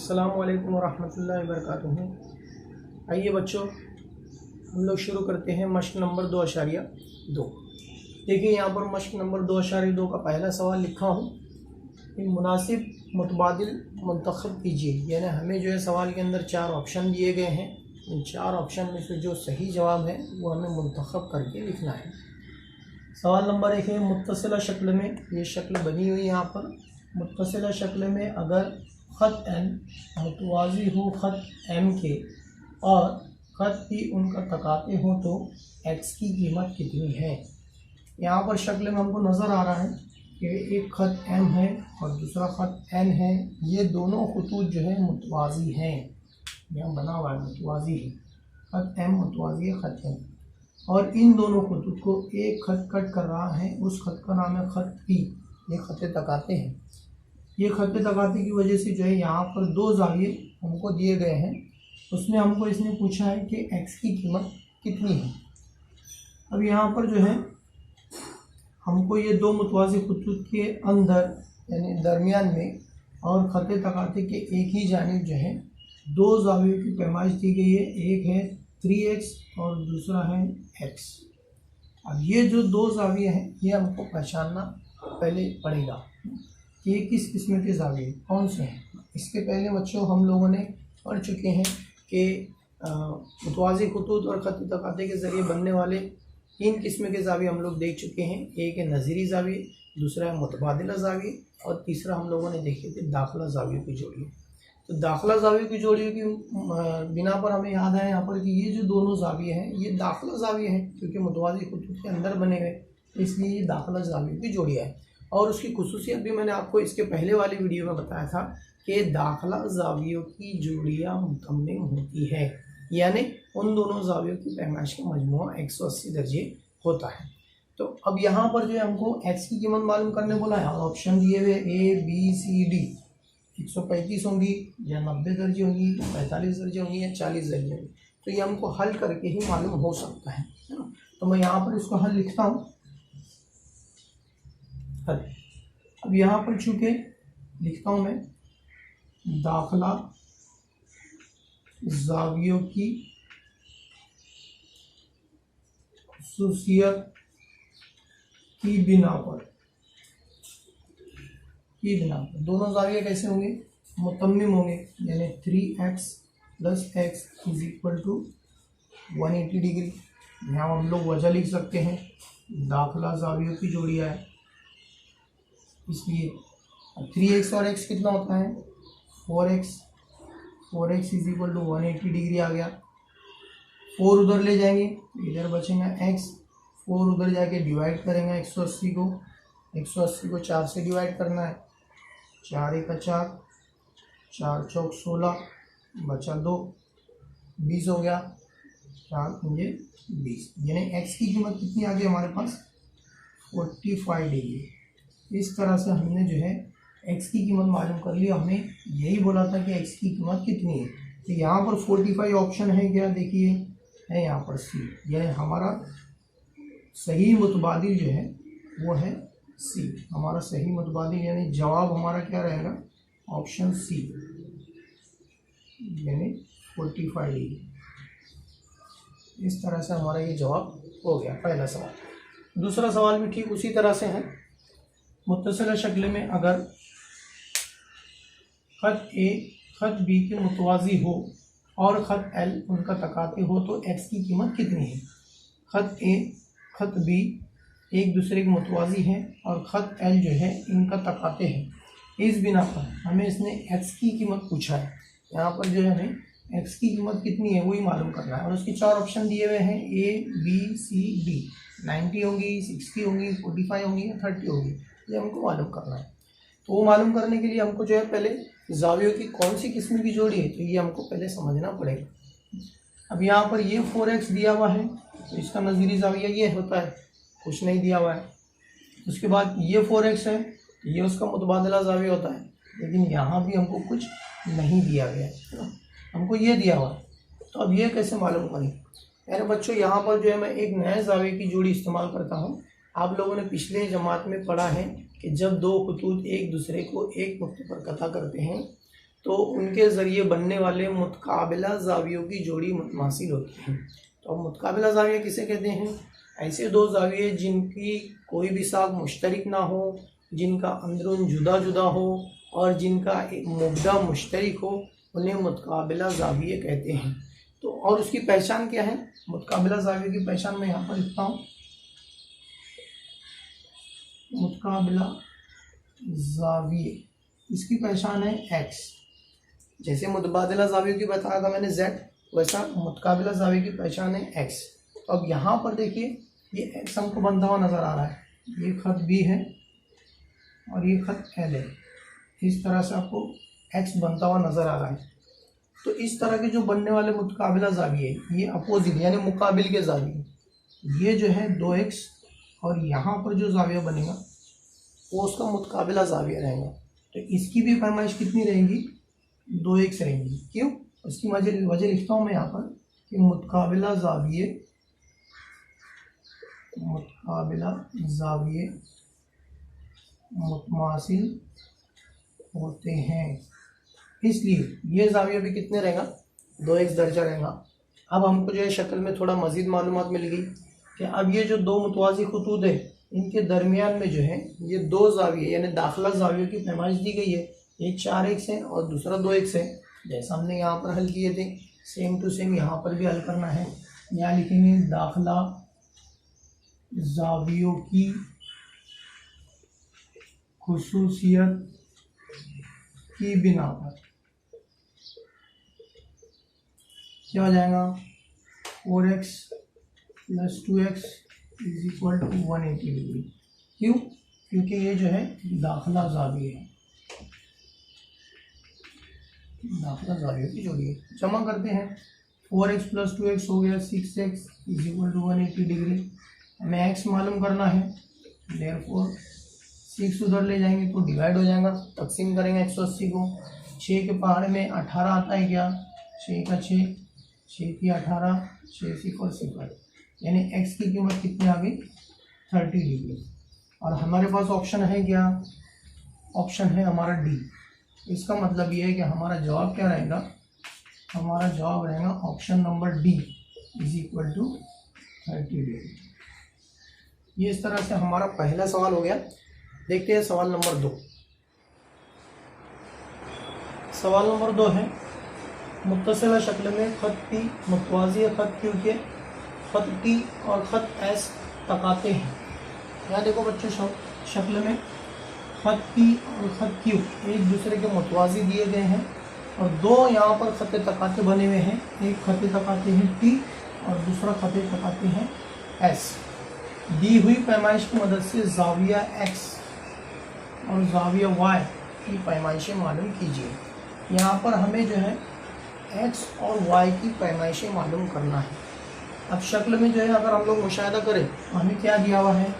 अस्सलामु अलैकुम वरहमतुल्लाहि वबरकातुहू। आइए बच्चों, हम लोग शुरू करते हैं मश्क नंबर 2.2। देखिए यहाँ पर मश्क नंबर 2.2 का पहला सवाल लिखा हूँ कि मुनासिब मुतबादिल मुंतखब कीजिए। यानी हमें जो है सवाल के अंदर 4 ऑप्शन दिए गए हैं। इन 4 ऑप्शन में से जो सही जवाब है वो हमें मुंतखब करके लिखना है। सवाल नंबर 1 है, मुत्तसिला शक्ल में, ये शक्ल बनी हुई यहाँ पर। मुत्तसिला शक्ल में अगर ख़त एन मुतवाज़ी हो ख़त एम के और ख़त पी उनका तकाते हो तो एक्स की कीमत कितनी है। यहाँ पर शक्ल में हमको नज़र आ रहा है कि एक ख़त एम है और दूसरा ख़त एन है। ये दोनों खतूत जो है मुतवाज़ी हैं। यहाँ बना हुआ है मुतवाज़ी है, ख़त एम मुतवाज़ी है ख़त एम, और इन दोनों खतूत को एक ख़त कट कर रहा है। उस ख़त का नाम है ख़त पी। ये ख़त तकाते हैं। ये ख़त तकाते की वजह से जो है यहाँ पर 2 ज़ाविये हमको दिए गए हैं। उसमें हमको इसने पूछा है कि एक्स की कीमत कितनी है। अब यहाँ पर जो है हमको ये 2 मुतवाज़ी खतूत के अंदर यानी दरमियान में और ख़त तकाते के एक ही जानिब जो है 2 ज़ावियों की पैमाइश दी गई है। एक है 3x और दूसरा है x। अब ये जो 2 ज़ाविये हैं ये हमको पहचानना पहले पड़ेगा कि ये किस किस्म के ज़ाविये कौन से हैं। इसके पहले बच्चों हम लोगों ने पढ़ चुके हैं कि मुतवाज़ी खतूत और ख़त तकाते के ज़रिए बनने वाले 3 किस्म के ज़ाविये हम लोग देख चुके हैं। एक है नज़ीरी ज़ाविये, दूसरा है मुतबादिला ज़ाविये और तीसरा हम लोगों ने देखे थे दाखिला ज़ावियों की जोड़ी। तो दाखिला ज़ावियों की जोड़ियों की बिना पर हमें याद है यहाँ पर कि ये जो दोनों ज़ाविये हैं ये दाखिला ज़ाविये हैं, क्योंकि मुतवाज़ी खतूत के अंदर बने हुए, इसलिए ये दाखिला ज़ावियों की जोड़ियाँ है। और उसकी खुसूसियत भी मैंने आपको इसके पहले वाले वीडियो में बताया था कि दाखिला ज़ावियों की जोड़ियाँ मुतम्मिम होती है, यानी उन दोनों ज़ावियों की पैमाइश का मजमूआ 180 दर्जे होता है। तो अब यहाँ पर जो है हमको एक्स की कीमत मालूम करने बोला है और ऑप्शन दिए हुए A B C D। 135 होंगी या 90 दर्जे होंगी, 45 दर्जे होंगी या 40 दर्जे होंगी। तो ये हमको हल करके ही मालूम हो सकता है ना। तो मैं यहाँ पर इसको हल लिखता हूँ। अब यहाँ पर चूँकि लिखता हूँ मैं दाखिला ज़ावियों की खुसूसियत की बिना पर दोनों ज़ाविये कैसे होंगे, मुतम्मिम होंगे, यानी 3x + x = 180 डिग्री। यहाँ हम लोग वजह लिख सकते हैं, दाखिला ज़ावियों की जोड़ियाँ है इसलिए। 3x और x कितना होता है 4x = 180 डिग्री आ गया। 4 उधर ले जाएंगे इधर बचेगा x, 4 उधर जाके डिवाइड करेंगे 180 को 4 से डिवाइड करना है। 4 × 4, 4 × 16 बचा 2, 20 हो गया। 4 × 20, यानी x की कीमत कितनी आ गई हमारे पास 45 डिग्री। इस तरह से हमने जो है x की कीमत मालूम कर ली। हमें यही बोला था कि x की कीमत कितनी है। तो यहाँ पर 45 ऑप्शन है क्या, देखिए है यहाँ पर C, यानी हमारा सही मुतबादिल जो है वो है C। हमारा सही मुतबादिल यानी जवाब हमारा क्या रहेगा, ऑप्शन C, यानी 45 डिग्री। इस तरह से हमारा ये जवाब हो गया पहला सवाल। दूसरा सवाल भी ठीक उसी तरह से है। मुत्तसिला शक्ल में अगर ख़त A ख़त B के मुतवाज़ी हो और ख़त L उनका तकाते हो तो x की कीमत कितनी है। ख़त A ख़त B एक दूसरे के मुतवाज़ी हैं और ख़त L जो है इनका तकाते हैं। इस बिना पर हमें इसने x की कीमत पूछा है। यहाँ पर जो है हमें x की कीमत कितनी है वही मालूम करना है। और उसके 4 ऑप्शन दिए हुए हैं A B C D। 90 होंगी, 60 होंगी, 45 होंगी या 30 होंगी, ये हमको मालूम करना है। तो वो मालूम करने के लिए हमको जो है पहले ज़ावियों की कौन सी किस्म की जोड़ी है तो ये हमको पहले समझना पड़ेगा। अब यहाँ पर ये 4x दिया हुआ है तो इसका नज़ीरी ज़ाविया ये होता है, कुछ नहीं दिया हुआ है। उसके बाद ये 4x है तो ये उसका मुतबादिला ज़ाविया होता है, लेकिन यहाँ भी हमको कुछ नहीं दिया गया है, हमको ये दिया हुआ है। तो अब ये कैसे मालूम करें। यानी बच्चों यहाँ पर जो है मैं एक नए ज़ाविये की जोड़ी इस्तेमाल करता हूँ। आप लोगों ने पिछले जमात में पढ़ा है कि जब 2 खतूत एक दूसरे को एक नुक्ते पर कता करते हैं तो उनके ज़रिए बनने वाले मुतकाबिला ज़ावियों की जोड़ी मुतमासिल होती है। तो अब मुतकाबिला ज़ाविया किसे कहते हैं? ऐसे दो ज़ाविये जिनकी कोई भी साख मुश्तरक ना हो, जिनका अंदरून जुदा जुदा हो और जिनका एक मुब्दा मुश्तरक हो, उन्हें मुतकाबिला ज़ाविये कहते हैं। तो और उसकी पहचान क्या है? मुतकाबिला ज़ाविये की पहचान मैं यहाँ पर लिखता हूँ। मुतकाबिला ज़ाविये, इसकी पहचान है x। जैसे मुतबादिला ज़ावियों की बताया था मैंने z, वैसा मुतकाबिला ज़ाविये की पहचान है x। तो अब यहाँ पर देखिए ये x हमको बनता हुआ नज़र आ रहा है, ये खत b है और ये खत l है। इस तरह से आपको x बनता हुआ नज़र आ रहा है। तो इस तरह के जो बनने वाले मुतकाबिला ज़ाविये, ये अपोजिट यानी मुकाबिल के ज़ाविये, ये जो है 2x और यहाँ पर जो ज़ाविया बनेगा वो उसका मुतकाबिला ज़ाविया रहेगा। तो इसकी भी पैमाइश कितनी रहेगी? 2x रहेंगी। क्यों? उसकी वजह लिखता हूँ मैं यहाँ पर कि मुतकाबिला ज़ाविये मुतमासिल होते हैं, इसलिए ये ज़ाविया भी कितने रहेगा? 2x दर्जा रहेगा। अब हमको जो है शक्ल में थोड़ा मज़ीद मालूमात मिल गई कि अब ये जो दो मुतवाज़ी खुतूत है, इनके दरमियान में जो है ये दो ज़ाविये यानी दाखिला ज़ावियों की पैमाइश दी गई है। एक 4x है और दूसरा 2x है। जैसा हमने यहाँ पर हल किए थे, सेम टू सेम यहाँ पर भी हल करना है। यहाँ लिखेंगे दाखिला ज़ावियों की खुसूसियत की बिना पर क्या हो जाएगा? 4x + 2x = 180 degree. क्यों? क्योंकि ये जो है दाखिला ज़ाविये है, दाखिला ज़ावियों की जोड़ी है। जमा करते हैं, 4x + 2x हो गया 6x = 180 डिग्री। हमें x मालूम करना है, देयरफॉर 6 उधर ले जाएंगे तो डिवाइड हो जाएगा, तकसीम करेंगे 180 को। 6 के पहाड़े में 18 आता है क्या? 6 का 6, 6 की 18, 6 0 0, यानी x की कीमत कितनी आ गई? 30 डिग्री। और हमारे पास ऑप्शन है क्या? ऑप्शन है हमारा डी। इसका मतलब ये है कि हमारा जवाब क्या रहेगा? हमारा जवाब रहेगा ऑप्शन नंबर डी = 30 डिग्री। ये इस तरह से हमारा पहला सवाल हो गया। देखते हैं सवाल नंबर 2। सवाल नंबर 2 है, मुत्तसिला शक्ल में खत P मुतवाज़ी खत Q के खत T और खत S तकाते हैं। यहाँ देखो बच्चों, शक्ल में खत P और खत Q एक दूसरे के मुतवाज़ी दिए गए हैं और दो यहाँ पर खत तकाते बने हुए हैं। एक खत तकाते हैं T और दूसरा खत तकाते हैं S। दी हुई पैमाइश की मदद से ज़ाविया X और ज़ाविया Y की पैमाइशें मालूम कीजिए। यहाँ पर हमें जो है x और y की पैमाइशें मालूम करना है। अब शक्ल में जो है अगर हम लोग मुशाहिदा करें तो हमें क्या दिया हुआ है?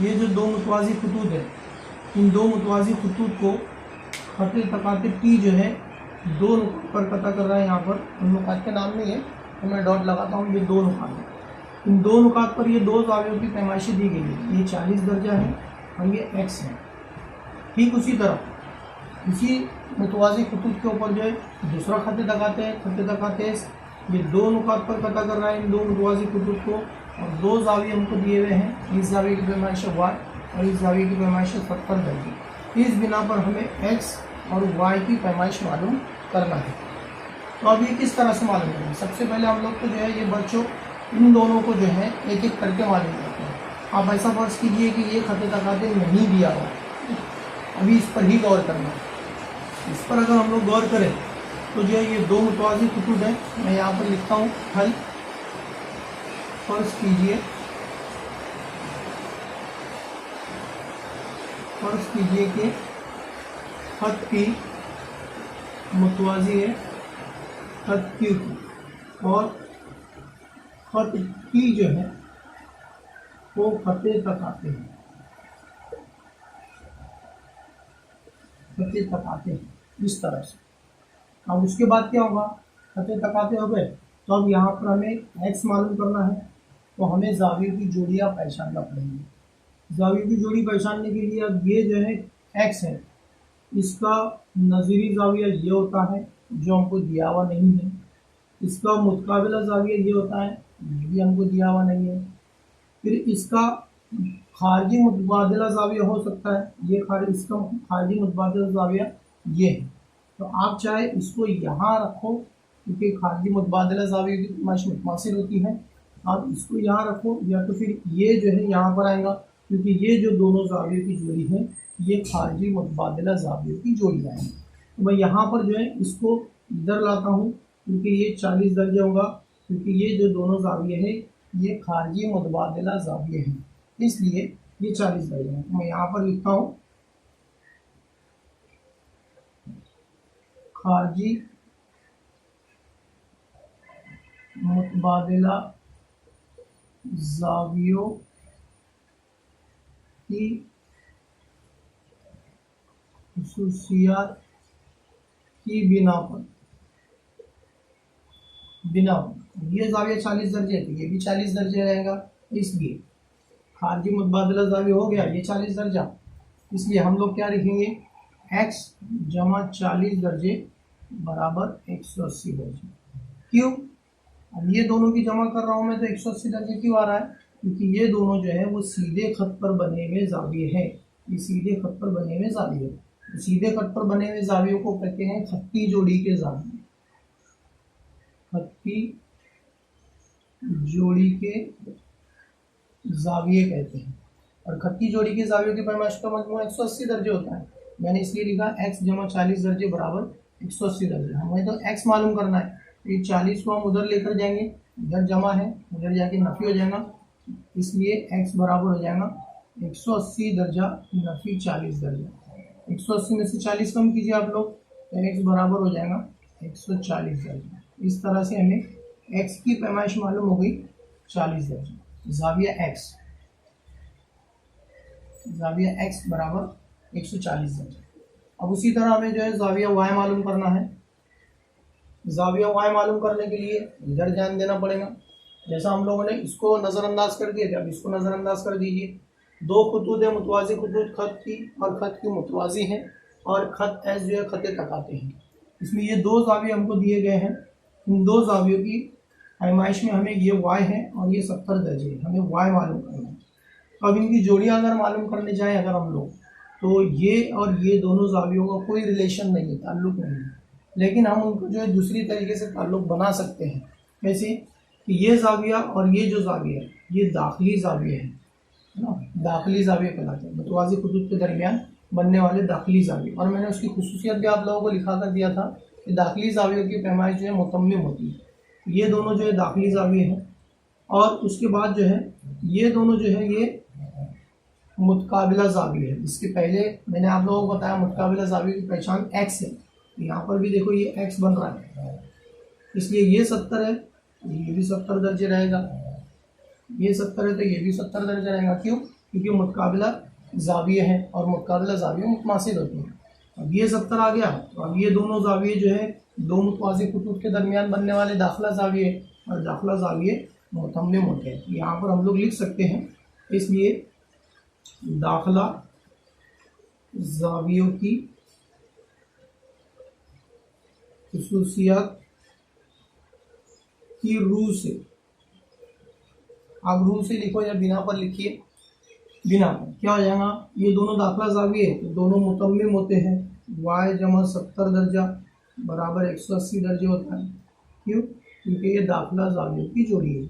ये जो दो मुतवाज़ी खुतूत है, इन दो मुतवाज़ी खुतूत को खत तकाते T जो है दो नुकात पर कता कर रहा है। यहाँ पर उन नुकात के नाम नहीं है तो मैं डॉट लगाता हूँ, ये दो नुकात है। इन दो नुकात पर ये दो ज़ावियों की पैमाइशें दी गई है, ये 40 दर्जा है और ये x है। ठीक उसी तरह इसी मुतवाज़ी खुतूत के ऊपर जो है दूसरा खत तकाते ये दो नुकात पर कता कर रहा है इन दो मुतवाज़ी खुतूत को, और दो ज़ाविये हमको दिए हुए हैं। इस ज़ाविये की पैमाइश y और इस ज़ाविये की पैमाइश 70 दर्जे। इस बिना पर हमें x और y की पैमाइश मालूम करना है। तो अब ये किस तरह से मालूम करेंगे? सबसे पहले हम लोग को जो है ये बच्चों इन दोनों को जो है एक एक करके मालूम करते हैं। आप ऐसा फर्ज कीजिए कि ये खत तकाते नहीं दिया हुआ, अभी इस पर ही गौर करना है। इस पर अगर हम लोग गौर करें तो जो है ये दो मुतवाज़ी खुतूत है। मैं यहाँ पर लिखता हूँ हल। फर्ज कीजिए कि खत P मुतवाज़ी है खत Q की और खत T जो है वो खत तकाते हैं इस तरह से। अब उसके बाद क्या होगा? खत तकाते हो गए तो अब यहाँ पर हमें x मालूम करना है, तो हमें ज़ावियों की जोड़ियाँ पहचानना पड़ेंगी। ज़ावियों की जोड़ी पहचानने के लिए अब ये जो है x है इसका नज़ीरी ज़ाविया ये होता है जो हमको दिया हुआ नहीं है। इसका मुतकाबिला ज़ाविया ये होता है, ये भी हमको दिया हुआ नहीं है। फिर इसका खारजी मुतबादिला ज़ाविया हो सकता है, ये इसका खारजी मुतबादिला ज़ाविया ये है। तो आप चाहे इसको यहाँ रखो क्योंकि खारजी मुतबादिला ज़ाविया की पैमाइश मुतमासिल होती है, आप इसको यहाँ रखो, या तो फिर ये जो है यहाँ पर आएगा क्योंकि ये जो दोनों ज़ावियों की जोड़ी है ये खारजी मुतबादिला ज़ावियों की जोड़ी आएगी। तो मैं यहाँ पर जो है इसको इधर लाता हूँ क्योंकि ये 40 दर्जे होगा, क्योंकि ये जो दोनों ज़ाविये हैं ये खारजी मुतबादिला ज़ाविये हैं, इसलिए ये 40 दर्जे हैं। मैं यहाँ पर लिखता हूँ खारजी मुतबादिला ज़ावियों की खुसूसियात की बिना पर ये ज़ाविया 40 दर्जे है तो ये भी 40 दर्जे रहेगा, इसलिए खारजी मुतबादिला ज़ाविया हो गया ये 40 दर्जा। इसलिए हम लोग क्या लिखेंगे, x जमा 40 दर्जे बराबर 180 दर्जे। क्यों, अब ये दोनों की जमा कर रहा हूँ मैं तो 180 दर्जे क्यों आ रहा है, क्योंकि ये दोनों जो है वो सीधे खत पर बने हुए ज़ाविये हैं। ये सीधे खत पर बने हुए ज़ाविये, सीधे खत पर बने हुए ज़ावियों को कहते हैं खत्ती जोड़ी के ज़ाविये, खत्ती जोड़ी के ज़ाविये कहते हैं। और खत्ती जोड़ी के ज़ावियों की पैमाइश का मजमूआ 180 दर्जे होता है। मैंने इसलिए लिखा x जमा 40 दर्जे बराबर 180 दर्जे। हमें तो x मालूम करना है, तो ये 40 को हम उधर लेकर जाएंगे, इधर जमा है उधर जाके नफी हो जाएगा, इसलिए x बराबर हो जाएगा 180 दर्जा नफी 40 दर्जा। 180 में से 40 कम कीजिए आप लोग, तो x बराबर हो जाएगा 140 दर्जा। इस तरह से हमें x की पैमाइश मालूम हो गई 40 दर्जे। ज़ाविया x बराबर 140 दर्जे। अब उसी तरह हमें जो है ज़ाविया y मालूम करना है। ज़ाविया y मालूम करने के लिए इधर ध्यान देना पड़ेगा। जैसा हम लोगों ने इसको नज़रअंदाज कर दिया था, अब इसको नज़रअंदाज कर दीजिए। दो खतूत है मुतवाज़ी खतूत, खत की और खत की मुतवाज़ी हैं, और खत एस जो है खत तकाते हैं। इसमें ये दो ज़ाविये हमको दिए गए हैं। इन दो ज़ावियों की पैमाइश में हमें ये y है और ये 70 दर्जे है, हमें y मालूम करना है। तो अब इनकी जोड़ियाँ अगर मालूम करने जाएँ अगर हम लोग, तो ये और ये दोनों ज़ावियों का कोई रिलेशन नहीं है, ताल्लुक़ नहीं है, लेकिन हम उनको जो है दूसरी तरीके से ताल्लुक़ बना सकते हैं। कैसे कि ये ज़ाविया और ये जो ज़ाविया है ये दाखिली ज़ाविये है ना, दाखिली ज़ाविये कहलाते हैं, मुतवाज़ी खतूत के दरमियान बनने वाले दाखिली ज़ाविये। और मैंने उसकी खुसूसियत भी आप लोगों को लिखा कर दिया था कि दाखिली ज़ावियों की पैमाइश जो है मुतम्मिम होती है। ये दोनों जो है दाखिली ज़ाविये हैं, और उसके बाद जो है ये दोनों जो है ये मुतकाबिला ज़ाविये है। इसके पहले मैंने आप लोगों को बताया मुतकाबिला ज़ाविये की पहचान x है। यहाँ पर भी देखो ये x बन रहा है, इसलिए ये 70 है, ये भी 70 दर्जे रहेगा, ये 70 है तो ये भी 70 दर्जे रहेगा। क्यों, क्योंकि मुतकाबिला ज़ाविये है और मुतकाबिला ज़ाविये मुतमासिल होती हैं। अब ये 70 आ गया, तो अब ये दोनों ज़ाविये जो है दो मुतवाज़ी खतूत के दरमियान बनने वाले दाखिला ज़ाविये और दाखिला ज़ाविये मुतम्मिम होते हैं। यहाँ पर हम लोग लिख सकते हैं, इसलिए दाखिला ज़ावियों की खुसूसियात की रूह से, आप रूह से लिखो या बिना पर लिखिए, बिना पर क्या हो जाएगा, ये दोनों दाखिला ज़ाविये है तो दोनों मुतम्मिम होते हैं। y जमा 70 दर्जा बराबर 180 दर्जे होता है। क्यों, क्योंकि ये दाखिला ज़ावियों की जोड़ी है,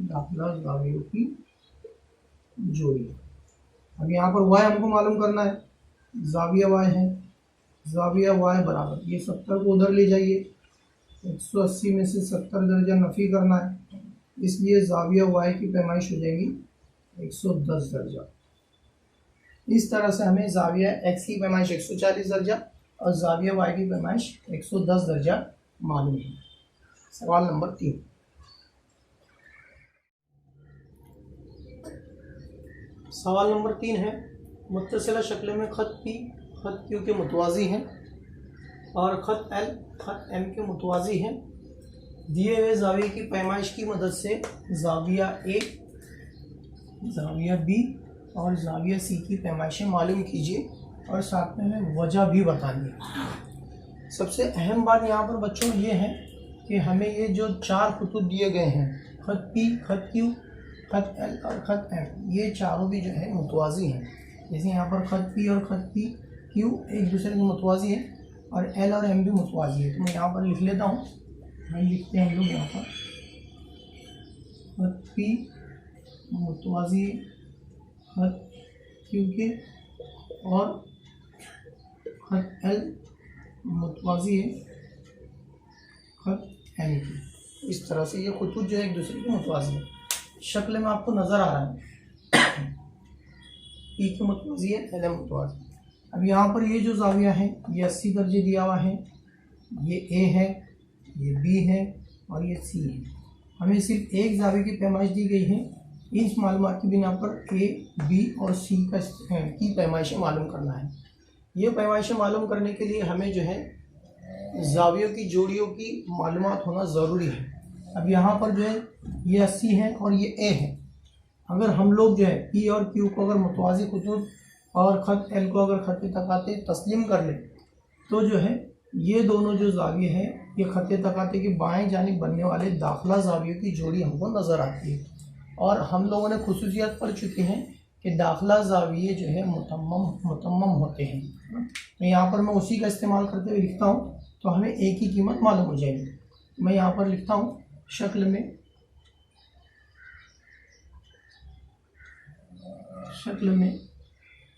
दाखिला ज़ावियों की जोड़ी। अब यहाँ पर y हमको मालूम करना है, ज़ाविया y है, ज़ाविया y बराबर ये 70 को उधर ले जाइए, 180 में से 70 दर्जा नफ़ी करना है, इसलिए ज़ाविया y की पैमाइश हो जाएगी 110 दर्जा। इस तरह से हमें ज़ाविया x की पैमाइश 140 दर्जा और ज़ाविया y की पैमाइश 110 दर्जा मालूम है। सवाल नंबर 3। सवाल नंबर 3 है, मुत्तसिला शक्ल में खत P खत Q के मुतवाज़ी हैं और खत L खत M के मुतवाज़ी हैं। दिए हुए ज़ाविये की पैमाइश की मदद से ज़ाविया A, ज़ाविया B और ज़ाविया सी की पैमाइशें मालूम कीजिए और साथ में हमें वजह भी बता दिए। सबसे अहम बात यहाँ पर बच्चों ये है कि हमें ये जो 4 खतूत दिए गए हैं, खत पी, खत क्यू, खत एल और खत एम, ये चारों भी जो है मुतवाज़ी हैं। जैसे यहाँ पर खत पी और खत पी क्यू एक दूसरे के मुतवाज़ी है और एल और एम भी मुतवाज़ी है। तो मैं यहाँ पर लिख लेता हूँ, लिखते हैं हम लोग यहाँ पर खत पी मुतवाज़ी खत क्यू के और खत एल मुतवाज़ी है खत एम की। इस तरह से ये खतूत जो है एक दूसरे के मुतवाज़ी है। शक्ल में आपको नज़र आ रहा है, पी की मुतवाज़ी है, एल एम मुतवाज़ी। अब यहाँ पर ये जो ज़ाविया है ये 80 दर्जे दिया हुआ है, ये ए है, ये बी है और ये सी है। हमें सिर्फ एक ज़ाविये की पैमाइश दी गई है। इस मालूमात की बिना पर ए, बी और सी की पैमाइशें मालूम करना है। ये पैमाइशें मालूम करने के लिए हमें जो है ज़ावियों की जोड़ियों की मालूमात होना ज़रूरी है। अब यहाँ पर जो है ये 80 है और ये ए है। अगर हम लोग जो है पी और क्यू को अगर मुतवाज़ी खतूत और ख़त एल को अगर ख़त तकाते तस्लीम कर ले तो जो है ये दोनों जो ज़ाविये हैं ये ख़त तकाते के बाएं जानिब बनने वाले दाखिला ज़ावियों की जोड़ी हमको नज़र आती है। और हम लोगों ने खुसूसियत पढ़ चुके हैं कि दाखिला ज़ाविये जो है मुतम्मम होते हैं। तो यहाँ पर मैं उसी का इस्तेमाल करते हुए लिखता हूँ तो हमें एक ही कीमत मालूम हो जाएगी। मैं यहाँ पर लिखता हूँ शक्ल में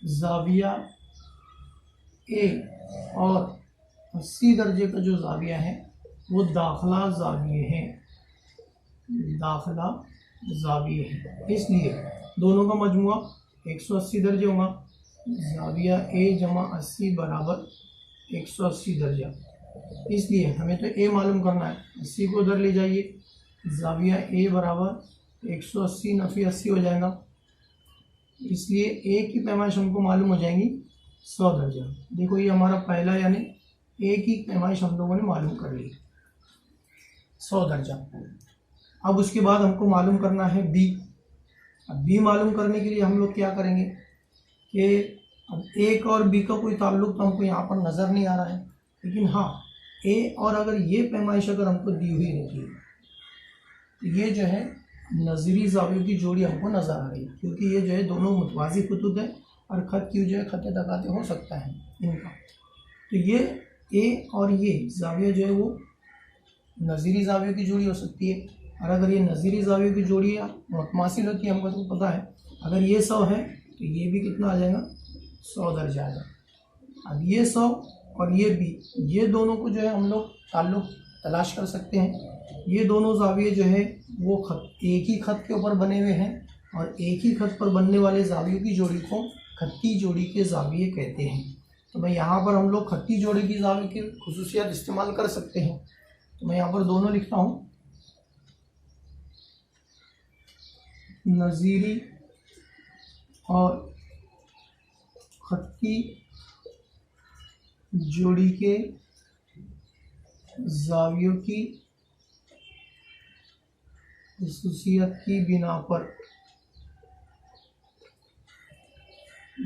ज़ाविया ए और 80 दर्जे का जो ज़ाविया है वो दाखिला ज़ाविये हैं, दाखिला ज़ाविये हैं। इसलिए दोनों का मजमुआ 180 दर्जे होगा। ज़ाविया ए जमा 80 बराबर 180 दर्जा। इसलिए हमें तो ए मालूम करना है, 80 को उधर ले जाइए, ज़ाविया ए बराबर 180 नफ़ी 80 हो जाएगा। इसलिए ए की पैमाइश हमको मालूम हो जाएंगी 100 दर्जा। देखो ये हमारा पहला यानी ए की पैमाइश हम लोगों ने मालूम कर ली 100 दर्जा। अब उसके बाद हमको मालूम करना है बी। अब बी मालूम करने के लिए हम लोग क्या करेंगे कि अब ए और बी का कोई ताल्लुक तो हमको यहाँ पर नज़र नहीं आ रहा है, लेकिन हाँ ए और अगर ये पैमाइश अगर हमको दी हुई रहती है तो ये जो है नज़ीरी ज़ावियों की जोड़ी हमको नज़र आ रही है, क्योंकि ये जो है दोनों मुतवाज़ी खतूत है और ख़त क्यू जो है ख़त तकाते हो सकता है इनका। तो ये ए और ये ज़ाविया जो है वो नज़ीरी ज़ावियों की जोड़ी हो सकती है। और अगर ये नज़ीरी ज़ावियों की जोड़ी मुतमासिल होती है, हमको तो पता है, अगर ये 100 है तो ये भी कितना आ जाएगा 100 दर्जा आएगा। अब ये 100 और ये बी, ये दोनों को जो है हम लोग ताल्लुक़ तलाश कर सकते हैं। ये दोनों ज़ाविये जो है वो एक ही ख़त के ऊपर बने हुए हैं और एक ही ख़त पर बनने वाले ज़ावियों की जोड़ी को खत्ती जोड़ी के ज़ाविये कहते हैं। तो मैं यहाँ पर हम लोग खत्ती जोड़ी की ज़ाविये की खुसूसियत इस्तेमाल कर सकते हैं। तो मैं यहाँ पर दोनों लिखता हूँ, नज़ीरी और खत्ती जोड़ी के ज़ावियों की खुसूसियत की बिना पर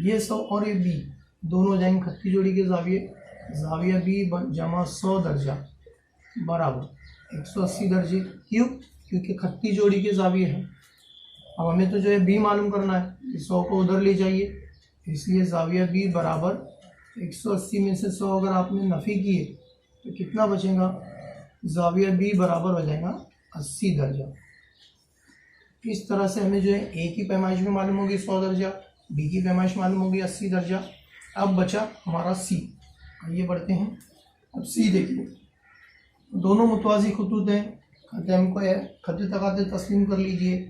ये 100 और ये बी दोनों हो जाएंगे खत्ती जोड़ी के ज़ाविये। ज़ाविया बी जमा 100 दर्जा बराबर 180 दर्जे। क्यों? क्योंकि खत्ती जोड़ी के ज़ाविये हैं। अब हमें तो जो है बी मालूम करना है, 100 को उधर ले जाइए, इसलिए ज़ाविया बी बराबर 180 में से 100 अगर आपने नफ़ी किए तो कितना बचेगा? ज़ाविया बी बराबर हो जाएगा 80 दर्जा। इस तरह से हमें जो है ए की पैमाइश भी मालूम होगी 100 दर्जा, बी की पैमाइश मालूम होगी 80 दर्जा। अब बचा हमारा सी। आइए बढ़ते हैं। अब सी देखिए, दोनों मुतवाज़ी खतूत हैं, खत एम को खत तकाते तस्लीम कर लीजिए।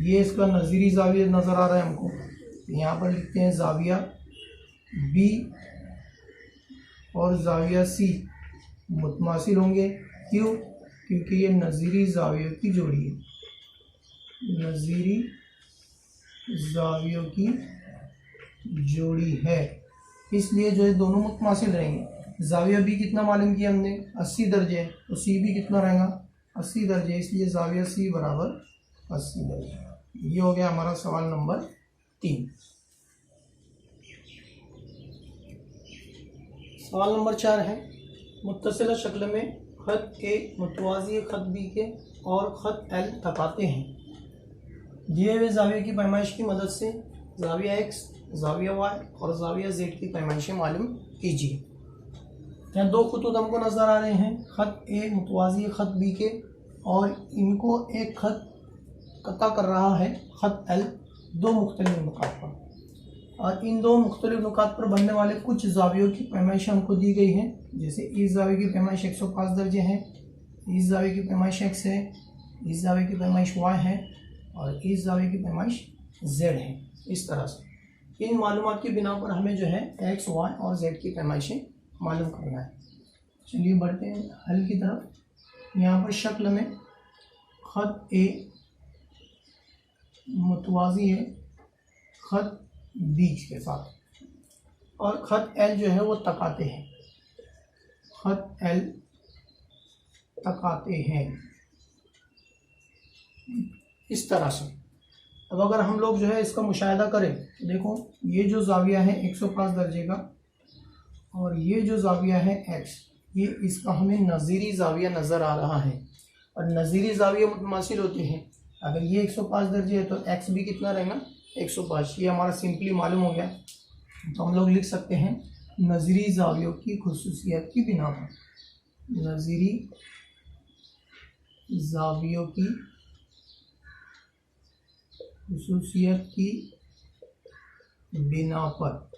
ये इसका नज़ीरी ज़ाविया नज़र आ रहा है हमको, तो यहाँ पर लिखते हैं ज़ाविया बी और ज़ाविया सी मुतमासिल होंगे। क्यों? क्योंकि ये नज़ीरी ज़ावियों की जोड़ी है, नज़ीरी ज़ावियों की जोड़ी है, इसलिए जो है दोनों मुतमासिल रहेंगे। ज़ाविया बी कितना मालूम किया हमने? 80 दर्जे, तो सी भी कितना रहेगा? 80 दर्जे, इसलिए ज़ाविया सी बराबर 80 दर्जे। ये हो गया हमारा सवाल नंबर 3। सवाल नंबर 4 है, मुत्तसिला शक्ल में खत ए मुतवाज़ी खत बी के और खत एल तकाते हैं। दिए हुए जाविया की पैमाइश की मदद से जाविया एक्स, जाविया वाई और जाविया जेड की पैमाइशें मालूम कीजिए। यहाँ दो खतूत हमको नज़र आ रहे हैं, खत ए मुतवाज़ी खत बी के, और इनको एक खत कता कर रहा है खत एल दो मुख्तलिफ नुकात पर, और इन दो मुख्तलिफ नुकात पर बनने वाले कुछ जावियों की पैमाइशें हमको दी गई हैं। जैसे इस जाविये की पैमाइश 105 दर्जे है, इस जाविये की पैमाइश एक्स है, इस जाविये की पैमाइश वाई है और इस जाविये की पैमाइश जेड है। इस तरह से इन मालूमात की बिना पर हमें जो है एक्स, वाई और जेड की पैमाइशें मालूम करना है। चलिए बढ़ते हैं हल की तरफ। यहाँ पर शक्ल में खत ए मुतवाज़ी है खत बी के साथ और खत एल जो है वो तकाते हैं, खत एल तकाते हैं इस तरह से। अब अगर हम लोग जो है इसका मुशाहिदा करें तो देखो, ये जो जाविया है 105 दर्जे का और ये जो जाविया है एक्स, ये इसका हमें नज़ीरी जाविया नज़र आ रहा है, और नज़ीरी जाविया मुतमासिल होते हैं। अगर ये 105 दर्जे है तो एक्स भी कितना रहेगा 105। ये हमारा सिंपली मालूम हो गया। तो हम लोग लिख सकते हैं नज़ीरी जावियों की खुसूसियत की बिना पर, नज़ीरी जावियों की खुसूसियत की बिना पर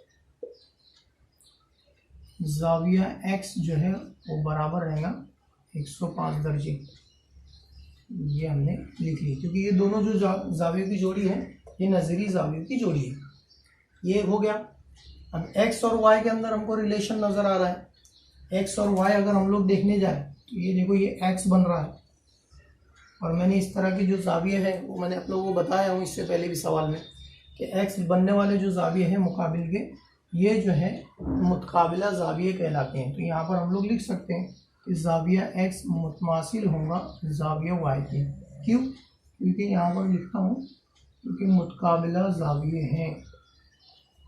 जाविया एक्स जो है वो बराबर रहेगा 105 दर्जे। ये हमने लिख ली, क्योंकि ये दोनों जो जावियों की जोड़ी है ये नज़ीरी जावियों की जोड़ी है। ये हो गया। अब एक्स और वाई के अंदर हमको रिलेशन नज़र आ रहा है। एक्स और वाई अगर हम लोग देखने जाए तो ये देखो, ये एक्स बन रहा है, और मैंने इस तरह की जो जाविया है वो मैंने आप लोगों को बताया हूँ इससे पहले भी सवाल में कि एक्स बनने वाले जो जाविये हैं मुकाबिल के, ये जो है मुतकाबिला जाविये कहलाते हैं। तो यहाँ पर हम लोग लिख सकते हैं कि जाविया एक्स मुतमासिल होगा जाविया वाई के। क्यों? क्योंकि यहाँ पर लिखता हूँ क्योंकि मुतकाबिला जाविये हैं,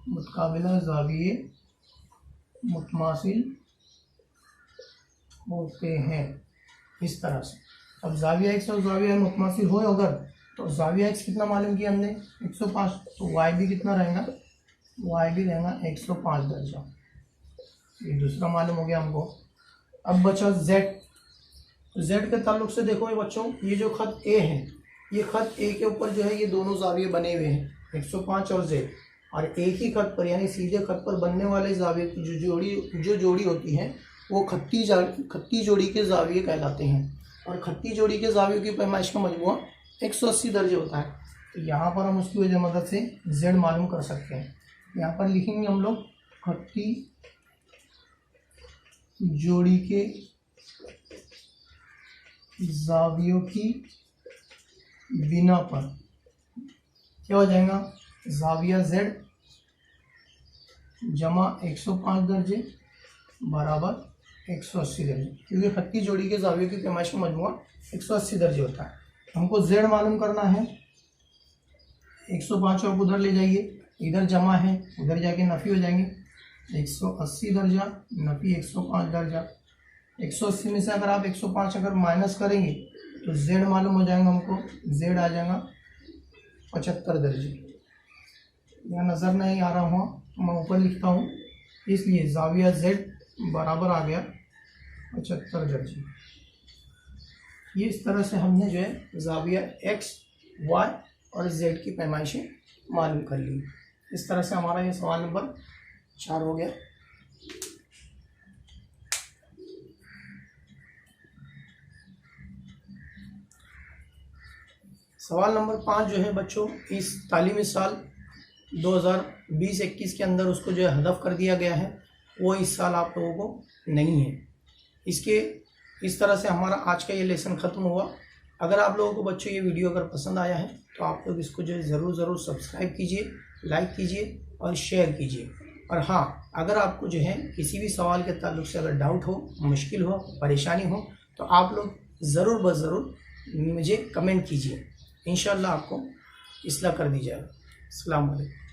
मुतकाबिला जाविये मुतमासिल होते हैं इस तरह से। अब जाविया एक्स और जाविया मुतमासिल हो अगर, तो जाविया एक्स कितना मालूम किया हमने 105, तो वाई भी कितना रहेगा, वाई भी रहेगा 105 दर्जा। ये दूसरा मालूम हो गया हमको। अब बचा जेड। तो जेड के ताल्लुक से देखो ये बच्चों, ये जो खत ए है, ये खत ए के ऊपर जो है ये दोनों जाविये बने हुए हैं 105 और जेड, और एक ही खत पर यानी सीधे खत पर बनने वाले जाविये की जो जोड़ी होती है वो खत्ती जोड़ी के जाविये कहलाते हैं, और खत्ती जोड़ी के जावियों की पैमाइश का मजमूआ 180 दर्जे होता है। तो यहाँ पर हम उसकी वजह मदद से जेड मालूम कर सकते हैं। यहाँ पर लिखेंगे हम लोग खत्ती जोड़ी के जावियों की बिना पर क्या हो जाएगा, जाविया जेड जमा 105 दर्जे बराबर 180 दर्जे, क्योंकि खत्ती जोड़ी के जावियों की पैमाइश का मजमूआ 180 दर्जे होता है। हमको जेड मालूम करना है। 105 आप उधर ले जाइए, इधर जमा है, उधर जाके नफ़ी हो जाएंगे। 180 दर्जा नफ़ी 105 दर्जा। 180 में से अगर आप 105 अगर माइनस करेंगे तो जेड मालूम हो जाएगा हमको, जेड आ जाएगा 75 दर्जे। यहाँ नज़र नहीं आ रहा हुआ तो मैं ऊपर लिखता हूँ, इसलिए जाविया जेड बराबर आ गया 75 दर्जे। ये इस तरह से हमने जो है जाविया एक्स, वाई और जेड की पैमाइशें मालूम कर ली। इस तरह से हमारा ये सवाल नंबर 4 हो गया। सवाल नंबर 5 जो है बच्चों, इस तालीमी साल 2020-21 के अंदर उसको जो है हदफ कर दिया गया है, वो इस साल आप लोगों को नहीं है। इसके इस तरह से हमारा आज का ये लेसन ख़त्म हुआ। अगर आप लोगों को बच्चों ये वीडियो अगर पसंद आया है तो आप लोग इसको जो है ज़रूर सब्सक्राइब कीजिए, लाइक कीजिए और शेयर कीजिए। और हाँ, अगर आपको जो है किसी भी सवाल के ताल्लुक़ से अगर डाउट हो, मुश्किल हो, परेशानी हो, तो आप लोग ज़रूर ज़रूर मुझे कमेंट कीजिए। इंशाअल्लाह आपको इस्लाह कर दी जाएगी। अस्सलाम वालेकुम।